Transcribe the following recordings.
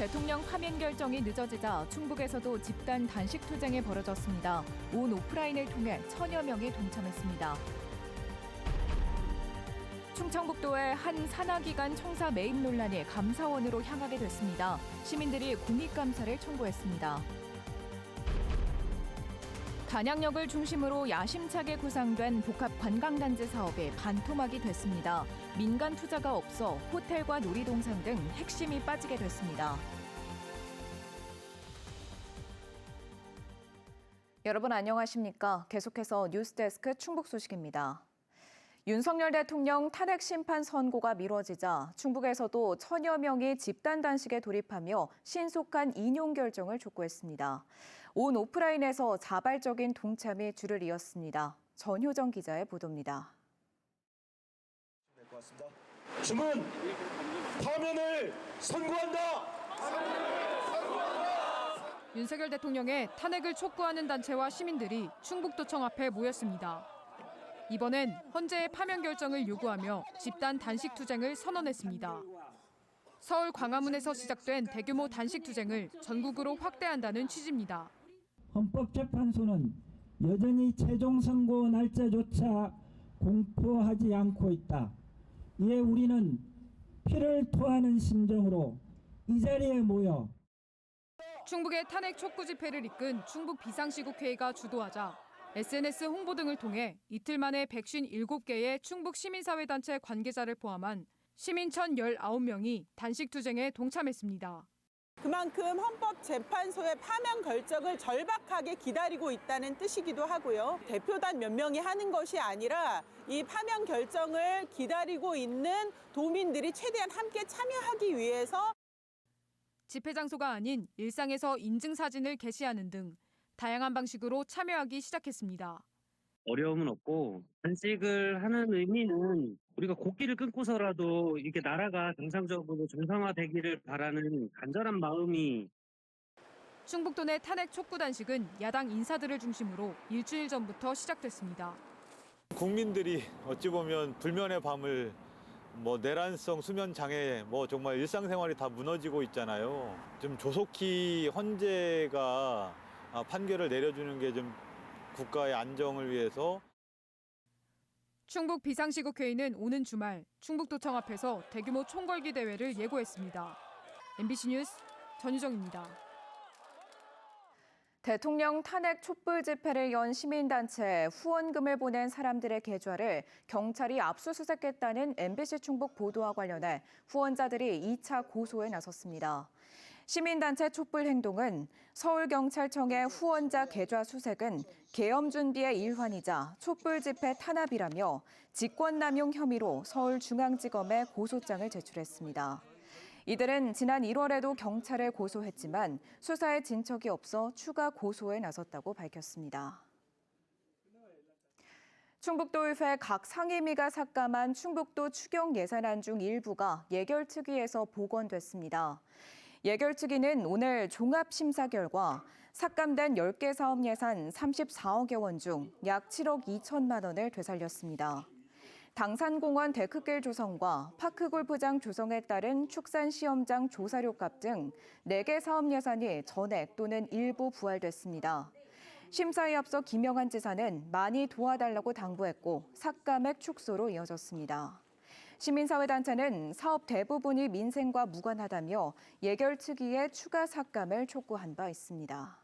대통령 파면 결정이 늦어지자 충북에서도 집단 단식 투쟁이 벌어졌습니다. 온 오프라인을 통해 천여 명이 동참했습니다. 충청북도의 한 산하기관 청사 매입 논란이 감사원으로 향하게 됐습니다. 시민들이 공익감사를 청구했습니다. 단양역을 중심으로 야심차게 구상된 복합 관광단지 사업이 반토막이 됐습니다. 민간 투자가 없어 호텔과 놀이동산 등 핵심이 빠지게 됐습니다. 여러분 안녕하십니까? 계속해서 뉴스데스크 충북 소식입니다. 윤석열 대통령 탄핵 심판 선고가 미뤄지자 충북에서도 천여 명이 집단 단식에 돌입하며 신속한 인용 결정을 촉구했습니다. 온 오프라인에서 자발적인 동참이 줄을 이었습니다. 전효정 기자의 보도입니다. 주문 파면을 선고한다. 윤석열 대통령의 탄핵을 촉구하는 단체와 시민들이 충북도청 앞에 모였습니다. 이번엔 헌재의 파면 결정을 요구하며 집단 단식 투쟁을 선언했습니다. 서울 광화문에서 시작된 대규모 단식 투쟁을 전국으로 확대한다는 취지입니다. 헌법재판소는 여전히 최종 선고 날짜조차 공포하지 않고 있다. 이에 우리는 피를 토하는 심정으로 이 자리에 모여 충북의 탄핵 촉구 집회를 이끈 충북 비상시국회의가 주도하자 SNS 홍보 등을 통해 이틀 만에 157개의 충북 시민사회단체 관계자를 포함한 시민 1,019명이 단식 투쟁에 동참했습니다. 그만큼 헌법재판소의 파면 결정을 절박하게 기다리고 있다는 뜻이기도 하고요. 대표단 몇 명이 하는 것이 아니라 이 파면 결정을 기다리고 있는 도민들이 최대한 함께 참여하기 위해서 집회 장소가 아닌 일상에서 인증사진을 게시하는 등 다양한 방식으로 참여하기 시작했습니다. 어려움은 없고 단식을 하는 의미는 우리가 국기를 끊고서라도 이렇게 나라가 정상적으로 정상화되기를 바라는 간절한 마음이. 충북도 내 탄핵 촉구 단식은 야당 인사들을 중심으로 일주일 전부터 시작됐습니다. 국민들이 어찌 보면 불면의 밤을 내란성 수면 장애 정말 일상생활이 다 무너지고 있잖아요. 좀 조속히 헌재가 판결을 내려주는 게 좀 국가의 안정을 위해서. 충북 비상시국회의는 오는 주말 충북도청 앞에서 대규모 총궐기 대회를 예고했습니다. MBC 뉴스 전유정입니다. 대통령 탄핵 촛불 집회를 연 시민단체에 후원금을 보낸 사람들의 계좌를 경찰이 압수수색했다는 MBC 충북 보도와 관련해 후원자들이 2차 고소에 나섰습니다. 시민단체 촛불 행동은 서울경찰청의 후원자 계좌 수색은 계엄 준비의 일환이자 촛불 집회 탄압이라며 직권남용 혐의로 서울중앙지검에 고소장을 제출했습니다. 이들은 지난 1월에도 경찰에 고소했지만 수사에 진척이 없어 추가 고소에 나섰다고 밝혔습니다. 충북도의회 각 상임위가 삭감한 충북도 추경 예산안 중 일부가 예결특위에서 복원됐습니다. 예결특위는 오늘 종합심사 결과 삭감된 10개 사업 예산 34억여 원 중 약 7억 2천만 원을 되살렸습니다. 당산공원 데크길 조성과 파크골프장 조성에 따른 축산시험장 조사료값 등 4개 사업 예산이 전액 또는 일부 부활됐습니다. 심사에 앞서 김영한 지사는 많이 도와달라고 당부했고 삭감액 축소로 이어졌습니다. 시민사회단체는 사업 대부분이 민생과 무관하다며 예결특위에 추가 삭감을 촉구한 바 있습니다.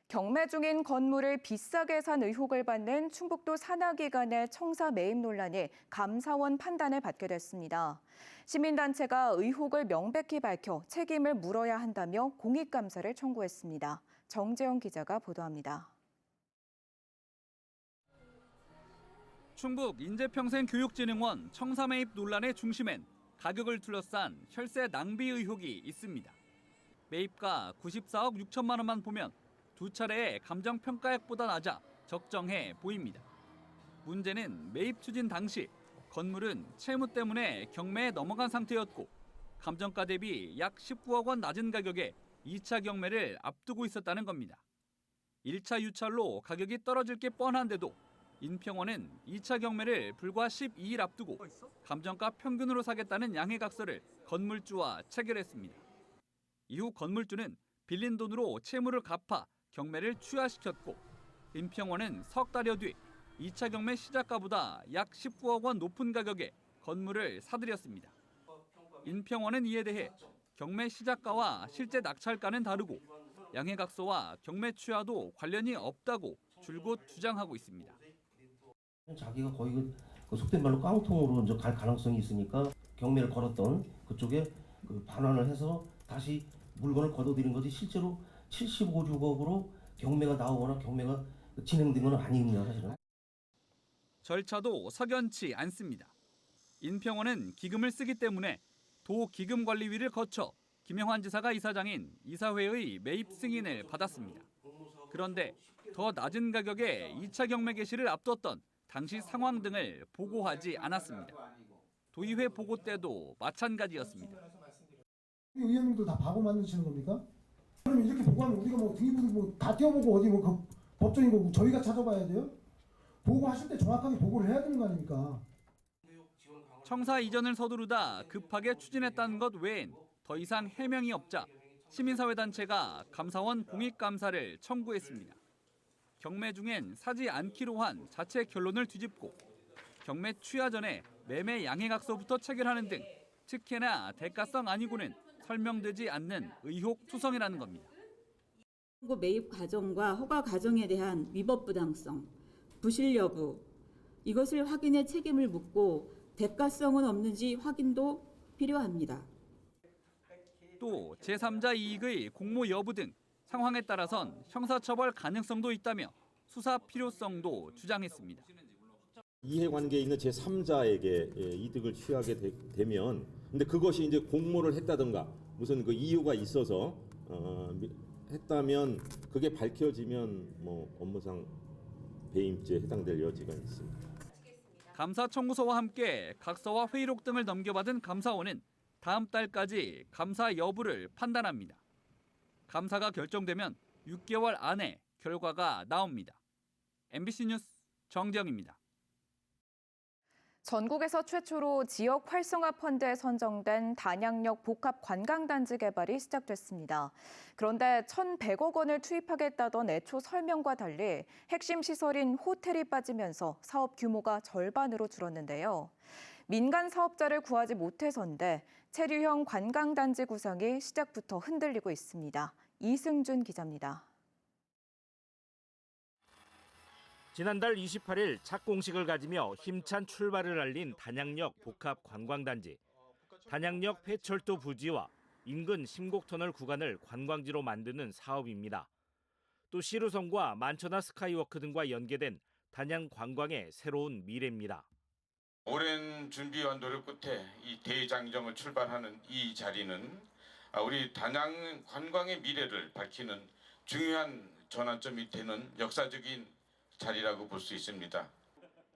경매 중인 건물을 비싸게 산 의혹을 받는 충북도 산하기관의 청사 매입 논란이 감사원 판단을 받게 됐습니다. 시민단체가 의혹을 명백히 밝혀 책임을 물어야 한다며 공익감사를 청구했습니다. 정재영 기자가 보도합니다. 충북 인재평생교육진흥원 청사 매입 논란의 중심엔 가격을 둘러싼 혈세 낭비 의혹이 있습니다. 매입가 94억 6천만 원만 보면 두 차례의 감정평가액보다 낮아 적정해 보입니다. 문제는 매입 추진 당시 건물은 채무 때문에 경매에 넘어간 상태였고 감정가 대비 약 19억 원 낮은 가격에 2차 경매를 앞두고 있었다는 겁니다. 1차 유찰로 가격이 떨어질 게 뻔한데도 인평원은 2차 경매를 불과 12일 앞두고 감정가 평균으로 사겠다는 양해각서를 건물주와 체결했습니다. 이후 건물주는 빌린 돈으로 채무를 갚아 경매를 취하시켰고 인평원은 석 달여 뒤 2차 경매 시작가보다 약 19억 원 높은 가격에 건물을 사들였습니다. 인평원은 이에 대해 경매 시작가와 실제 낙찰가는 다르고 양해각서와 경매 취하도 관련이 없다고 줄곧 주장하고 있습니다. 자기가 거의 그 속된 말로 깡통으로 이제 갈 가능성이 있으니까 경매를 걸었던 그쪽에 그 반환을 해서 다시 물건을 거둬들인 거지 실제로 75억으로 경매가 나오거나 경매가 진행된 건 아닙니다, 사실은. 절차도 석연치 않습니다. 인평원은 기금을 쓰기 때문에 도기금관리위를 거쳐 김영환 지사가 이사장인 이사회의 매입 승인을 받았습니다. 그런데 더 낮은 가격에 2차 경매 개시를 앞뒀던 당시 상황 등을 보고하지 않았습니다. 도의회 보고 때도 마찬가지였습니다. 의원님도 다 바보 만드시는 겁니까? 그럼 이렇게 보고하면 우리가 뭐 등기부도 뭐다 띄워보고 어디 뭐 그 법정인 거 저희가 찾아봐야 돼요? 보고하실 때 정확하게 보고를 해야 되는 거 아닙니까? 청사 이전을 서두르다 급하게 추진했다는 것 외엔 더 이상 해명이 없자 시민사회단체가 감사원 공익감사를 청구했습니다. 경매 중엔 사지 않기로 한 자체 결론을 뒤집고 경매 취하 전에 매매 양해각서부터 체결하는 등 특혜나 대가성 아니고는 설명되지 않는 의혹 투성이라는 겁니다. 매입 과정과 허가 과정에 대한 위법 부당성, 부실 여부 이것을 확인해 책임을 묻고 대가성은 없는지 확인도 필요합니다. 또 제3자 이익의 공모 여부 등 상황에 따라선 형사처벌 가능성도 있다며 수사 필요성도 주장했습니다. 이해관계에 있는 제3자에게 이득을 취하게 되면 근데 그것이 이제 공모를 했다든가 무슨 그 이유가 있어서 했다면 그게 밝혀지면 뭐 업무상 배임죄에 해당될 여지가 있습니다. 감사 청구서와 함께 각서와 회의록 등을 넘겨받은 감사원은 다음 달까지 감사 여부를 판단합니다. 감사가 결정되면 6개월 안에 결과가 나옵니다. MBC 뉴스 정재영입니다. 전국에서 최초로 지역 활성화 펀드에 선정된 단양역 복합 관광단지 개발이 시작됐습니다. 그런데 1,100억 원을 투입하겠다던 애초 설명과 달리 핵심 시설인 호텔이 빠지면서 사업 규모가 절반으로 줄었는데요. 민간 사업자를 구하지 못해서인데 체류형 관광단지 구상이 시작부터 흔들리고 있습니다. 이승준 기자입니다. 지난달 28일 착공식을 가지며 힘찬 출발을 알린 단양역 복합 관광단지. 단양역 폐철도 부지와 인근 심곡터널 구간을 관광지로 만드는 사업입니다. 또 시루성과 만천하 스카이워크 등과 연계된 단양 관광의 새로운 미래입니다. 오랜 준비와 노력 끝에 이 대장정을 출발하는 이 자리는 우리 단양 관광의 미래를 밝히는 중요한 전환점이 되는 역사적인 자리라고 볼 수 있습니다.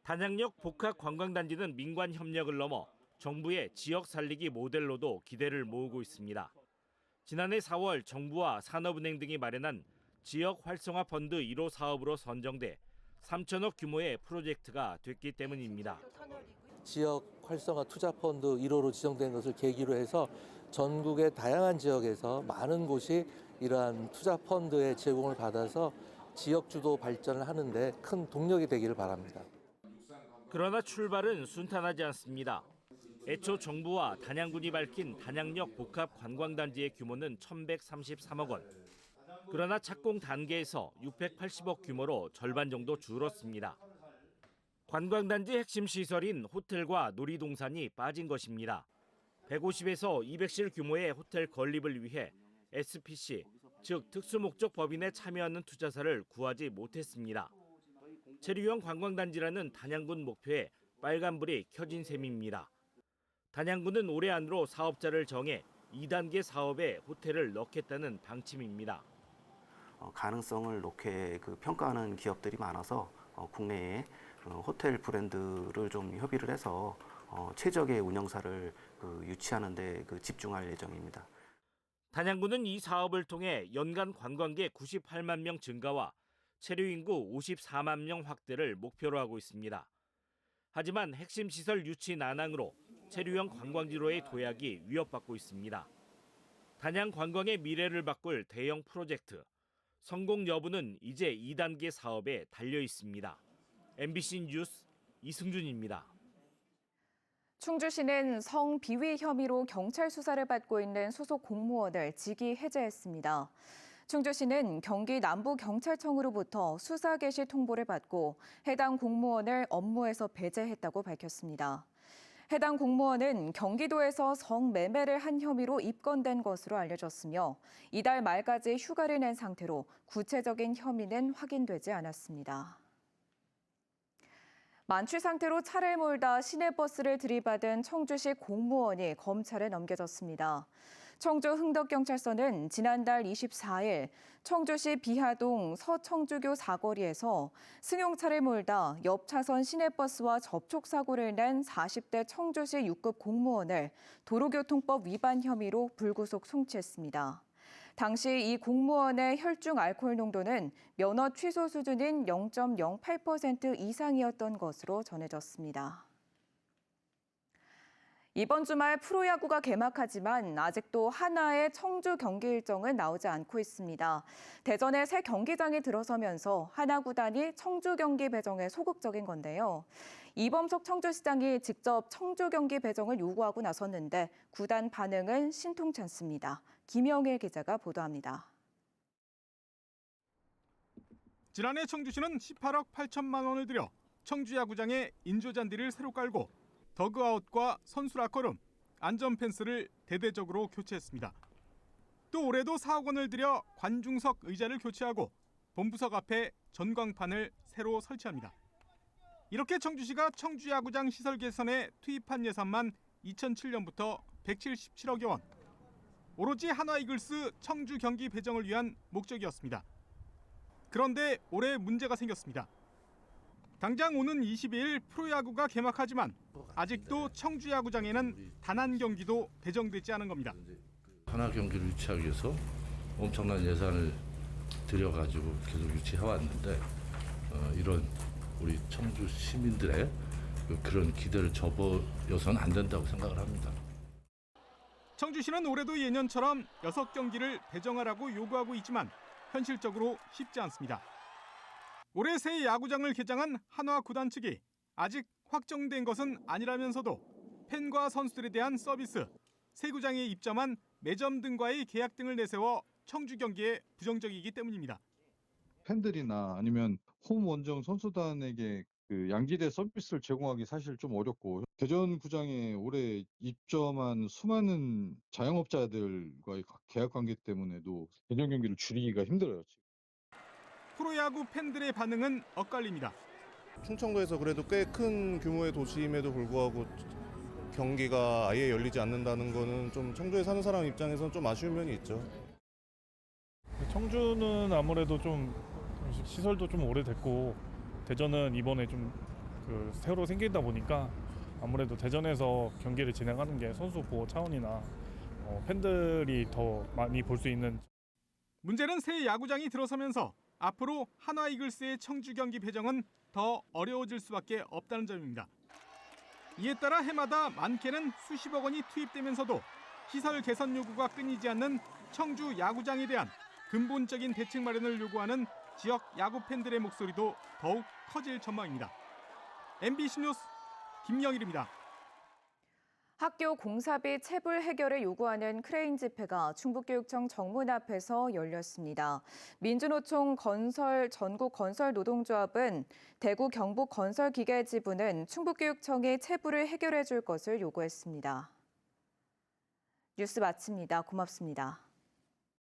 단양역 복합 관광단지는 민관 협력을 넘어 정부의 지역 살리기 모델로도 기대를 모으고 있습니다. 지난해 4월 정부와 산업은행 등이 마련한 지역 활성화 펀드 1호 사업으로 선정돼 3천억 규모의 프로젝트가 됐기 때문입니다. 지역 활성화 투자 펀드 1호로 지정된 것을 계기로 해서 전국의 다양한 지역에서 많은 곳이 이러한 투자 펀드의 제공을 받아서 지역 주도 발전을 하는데 큰 동력이 되기를 바랍니다. 그러나 출발은 순탄하지 않습니다. 애초 정부와 단양군이 밝힌 단양역 복합 관광단지의 규모는 1,133억 원. 그러나 착공 단계에서 680억 규모로 절반 정도 줄었습니다. 관광단지 핵심 시설인 호텔과 놀이동산이 빠진 것입니다. 150에서 200실 규모의 호텔 건립을 위해 SPC, 즉 특수목적 법인에 참여하는 투자사를 구하지 못했습니다. 체류형 관광단지라는 단양군 목표에 빨간불이 켜진 셈입니다. 단양군은 올해 안으로 사업자를 정해 2단계 사업에 호텔을 넣겠다는 방침입니다. 가능성을 높게 평가하는 기업들이 많아서 국내에 호텔 브랜드를 좀 협의를 해서 최적의 운영사를 유치하는 데 집중할 예정입니다. 단양군은 이 사업을 통해 연간 관광객 98만 명 증가와 체류 인구 54만 명 확대를 목표로 하고 있습니다. 하지만 핵심 시설 유치 난항으로 체류형 관광지로의 도약이 위협받고 있습니다. 단양 관광의 미래를 바꿀 대형 프로젝트. 성공 여부는 이제 2단계 사업에 달려 있습니다. MBC 뉴스 이승준입니다. 충주시는 성비위 혐의로 경찰 수사를 받고 있는 소속 공무원을 직위 해제했습니다. 충주시는 경기 남부경찰청으로부터 수사 개시 통보를 받고 해당 공무원을 업무에서 배제했다고 밝혔습니다. 해당 공무원은 경기도에서 성매매를 한 혐의로 입건된 것으로 알려졌으며 이달 말까지 휴가를 낸 상태로 구체적인 혐의는 확인되지 않았습니다. 만취 상태로 차를 몰다 시내버스를 들이받은 청주시 공무원이 검찰에 넘겨졌습니다. 청주 흥덕경찰서는 지난달 24일 청주시 비하동 서청주교 사거리에서 승용차를 몰다 옆 차선 시내버스와 접촉사고를 낸 40대 청주시 6급 공무원을 도로교통법 위반 혐의로 불구속 송치했습니다. 당시 이 공무원의 혈중 알코올 농도는 면허 취소 수준인 0.08% 이상이었던 것으로 전해졌습니다. 이번 주말 프로야구가 개막하지만 아직도 하나의 청주 경기 일정은 나오지 않고 있습니다. 대전에 새 경기장이 들어서면서 하나 구단이 청주 경기 배정에 소극적인 건데요. 이범석 청주시장이 직접 청주 경기 배정을 요구하고 나섰는데 구단 반응은 신통치 않습니다. 김영일 기자가 보도합니다. 지난해 청주시는 18억 8천만 원을 들여 청주 야구장에 인조잔디를 새로 깔고 더그아웃과 선수 라커룸, 안전 펜스를 대대적으로 교체했습니다. 또 올해도 4억 원을 들여 관중석 의자를 교체하고 본부석 앞에 전광판을 새로 설치합니다. 이렇게 청주시가 청주 야구장 시설 개선에 투입한 예산만 2007년부터 177억여 원. 오로지 한화 이글스 청주 경기 배정을 위한 목적이었습니다. 그런데 올해 문제가 생겼습니다. 당장 오는 22일 프로야구가 개막하지만 아직도 청주 야구장에는 단 한 경기도 배정되지 않은 겁니다. 하나 경기를 유치하기 위해서 엄청난 예산을 들여가지고 계속 유치해왔는데 이런 우리 청주 시민들의 그런 기대를 저버려서는 안 된다고 생각을 합니다. 청주시는 올해도 예년처럼 6경기를 배정하라고 요구하고 있지만 현실적으로 쉽지 않습니다. 올해 새 야구장을 개장한 한화 구단 측이 아직 확정된 것은 아니라면서도 팬과 선수들에 대한 서비스, 새 구장에 입점한 매점 등과의 계약 등을 내세워 청주 경기에 부정적이기 때문입니다. 팬들이나 아니면 홈 원정 선수단에게 그 양질의 서비스를 제공하기 사실 좀 어렵고 대전 구장에 올해 입점한 수많은 자영업자들과의 계약 관계 때문에도 대전 경기를 줄이기가 힘들어요. 프로야구 팬들의 반응은 엇갈립니다. 충청도에서 그래도 꽤 큰 규모의 도시임에도 불구하고 경기가 아예 열리지 않는다는 거는 좀 청주에 사는 사람 입장에서는 좀 아쉬운 면이 있죠. 청주는 아무래도 좀 시설도 좀 오래됐고 대전은 이번에 좀 새로 생기다 보니까 아무래도 대전에서 경기를 진행하는 게 선수 보호 차원이나 팬들이 더 많이 볼 수 있는. 문제는 새 야구장이 들어서면서 앞으로 한화 이글스의 청주 경기 배정은 더 어려워질 수밖에 없다는 점입니다. 이에 따라 해마다 많게는 수십억 원이 투입되면서도 시설 개선 요구가 끊이지 않는 청주 야구장에 대한 근본적인 대책 마련을 요구하는 지역 야구 팬들의 목소리도 더욱 커질 전망입니다. MBC 뉴스 김영일입니다. 학교 공사비 체불 해결을 요구하는 크레인 집회가 충북교육청 정문 앞에서 열렸습니다. 민주노총 전국건설노동조합은 대구 경북건설기계지부는 충북교육청이 체불을 해결해 줄 것을 요구했습니다. 뉴스 마칩니다. 고맙습니다.